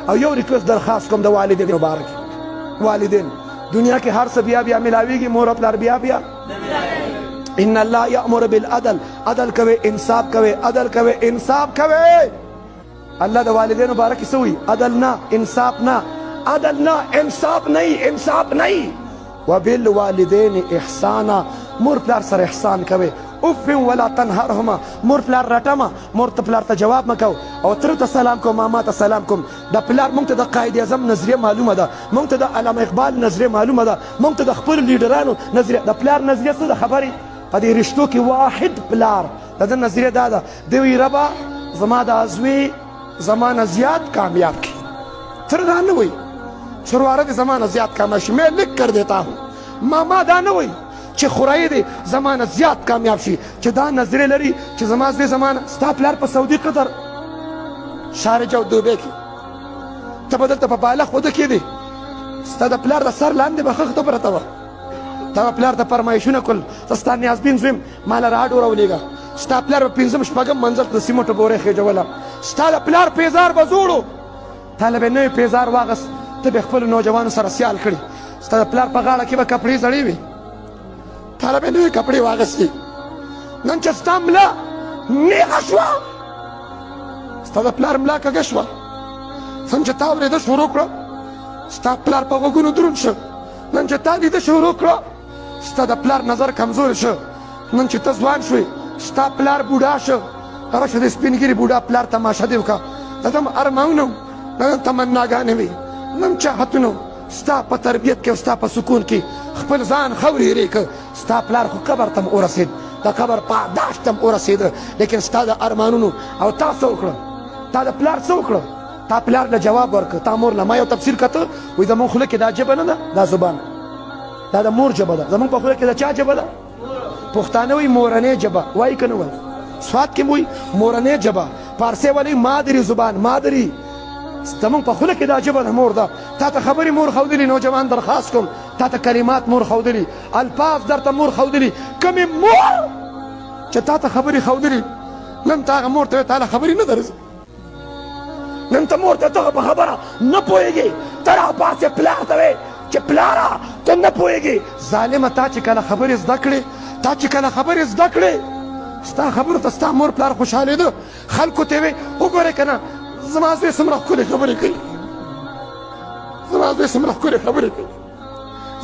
او یو ریکوست درخواست کوم د والدین مبارک والدین دنیا کې هر څه بیا بیا ملاویږي مور او پلار بیا ان الله یامر بالعدل عدل کوي انصاف کوي عدل کوي انصاف کوي الله د والدین مبارک سوی عدل نه انصاف نه عدل نه انصاف نه وبالوالدین احسانا مور پلار سره احسان کوي اف ولا تنهرهما مور پلار رټما مور ته پلار ته جواب مکو او تر ته سلام کوم ماما ته سلام کوم د پلار مونږ ته د قائد اعظم نظریه معلومه ده مونږ ته د علامه اقبال نظریه معلومه ده مونږ ته د خپل لیډرانو نظریه د پلار نظریه څه د خبرې په دې رشتو کې واحد پلار د نظریه دا ده دی وی ربا زما د ازوی زمانه زیات کامیاب کی تر دا نه وی شرواره د زمانه زیات کامیاب شي میں لکھ کر دیتا ہوں ماما دا نه وی چې خورای دی زمانه زیات کامیاب شي چې دا نظریه لري چې زما زوی زمانه ستا پلار په سعودي قطر شارجه او دوبۍ کې ته به دلته په بالغ وده کې دی ستا د پلار د سر لاندې به خښته پرته وه تا به پلار ته فرمایشونه کول زه ستا نیازبین زویم ما له راډو راولېږه ستا پلار به پنځم شپږم منزل ته د سیمټو بورې خېجوله ستا د پلار پیزار به زوړ و تا له به نوی پیزار واغست ته به خپلو نوجوانو سره سیال کړي ستا د پلار په غاړه کې به کپړې زړې وي تا له به نوې کپړې واغستې نن چې ستا ملا نیغه شوه ستا د پلار ملا کږه شوه څنګه چې تا اورېده شروع کړه ستا پلار په غوږونو دروند شه نن چې تا لیده شروع کړه ستا د پلار نظر کمزور شه نن چې ته ځوان شوې ستا پلار بوډا شه راشه د سپین ږیري بوډا پلار تماشه دې وکړه د ده ارمانونه د تمناګانې وي نن چاحتونه ستا په تربیت کې او ستا په سکون کې خپل ځان خورې ری که ستا پلار خو قبر ته م ورسېد د قبر پاداش ته م ورسېده لیکن ستا د ارمانونو او تا څه وکړه تا د پلار څه وکړه تا پلار له جواب ورکړه تا مور له ما یو تفسیر کته وایي زمونږ خوله کې دا ژبه نه ده دا زبان دا د مور ژبه ده زمونږ په خوله کې د چا ژبه ده پښتانه وایي مورنۍ ژبه وایي که نه وایي سوات کې وایي مورنۍ ژبه پارسی وایي مادري زبان مادري زمونږ په خوله کې دا ژبه د مور ده تا ته خبرې مور ښودلي نوجوان درخواست کوم تا ته کلمات مور ښودلي الفاظ درته مور ښودلي کومې مور چې تا ته خبرې ښودلي نن ته هغه مور ته تا له خبرې نه درځي نن ته مور ته دغه په خبره نه پوهېږي ته راپاسې پلار ته وې چې پلاره ته نه پوهېږي ظالمه تا چې کله خبرې زده کړې تا چې کله خبرې زده کړې ستا خبرو ته ستا مور پلار خوشحالېده خلکو ته وې وګورئ که نه زما زوی څومره ښکلې خبرې کوي زما زوی څومره ښکلې خبرې کوي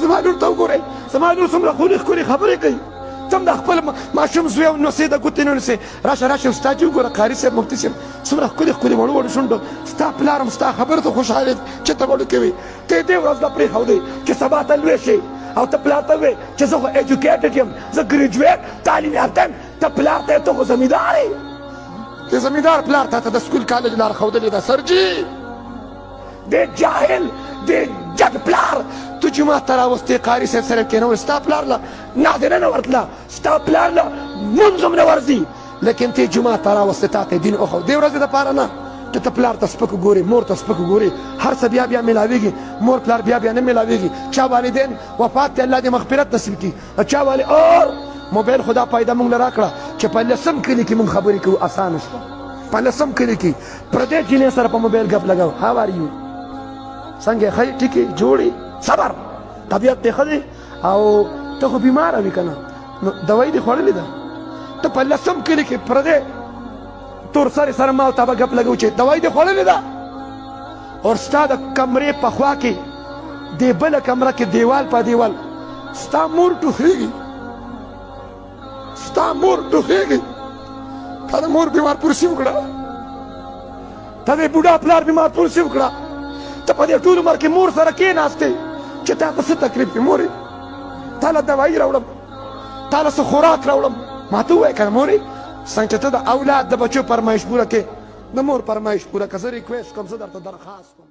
زما لور ته وګورئ زما لور څومره ښکلې خبرې کوي ته هم د خپل ماشوم زوی او نوسې د ګوتې نه ونیسې راشه ستا چې وګوره قاري صاحب مفتي صاحب څومره ښکلې وړو شونډو ستا پلار هم ستا خبرو ته خوشحالېد چې ته وړو کوي ته یې دې ورځ نه پرېښودې چې سبا ته لوی شي او ته پلار ته وې چې زه خو ایجوکیټډ یم زه ګریجویټ تعلیم یافته یم ته پلار ته یې ته خو زمیندار یې د زمیندار پلار تا ته د سکول کالج لار ښودلې ده سرجي د جاهل د جګ پلار تو جومات ته راوستې قاري صاحب سره کېنول ستا پلار له نادره نه ورتله ستا پلار له لمونځ هم نه ورځي لیکن ته یې جومات ته راوستې تا ته یې دین وښود دې ورځې دپاره نه چې ته پلار ته سپک ګورې مور ته سپک ګورې هر څه بیا ملاویږي مور پلار بیا نه ملاویږي چا والدین وفات دی الله دې مغفرت نصیب کړي چا اور موبایل خدا پیدا مونږ له راکړه چې په لسم کلي کې مونږ خبرې کوو اسانه شوه په لسم کلي کې پردې جینۍ سره په موبایل ګپ لګاو هاو آر یو څنګه ښه ټیکې جوړې صبر طبیعت دې ښه دی او ته خو بیماره وي که نه نو دوايي دې خوړلې ده ته په لسم کلي کې پردې تور سرې سره ما او تا به ګپ لګو چې دوايي دې خوړلې ده اور ستا د کمرې په خوا کې دې بله کمره کې دیوال په دیوال ستا مور ټوخېږي ستا مور ټوخېږي تا د مور بیمار پرسي وکړه تا د بوډا پلار بیمار پرسي وکړه ته په دې ټول عمر کې مور سره کېناستې چې تا ته څه تکلیف دی مورې تا له دوايي راوړم تا له څه خوراک راوړم ما ته ووایه که نه مورې څنګه چې ته د اولاد د بچو فرمایش پوره کې د مور فرمایش پوره که زه ریکویسټ کوم زه درته درخواست کوم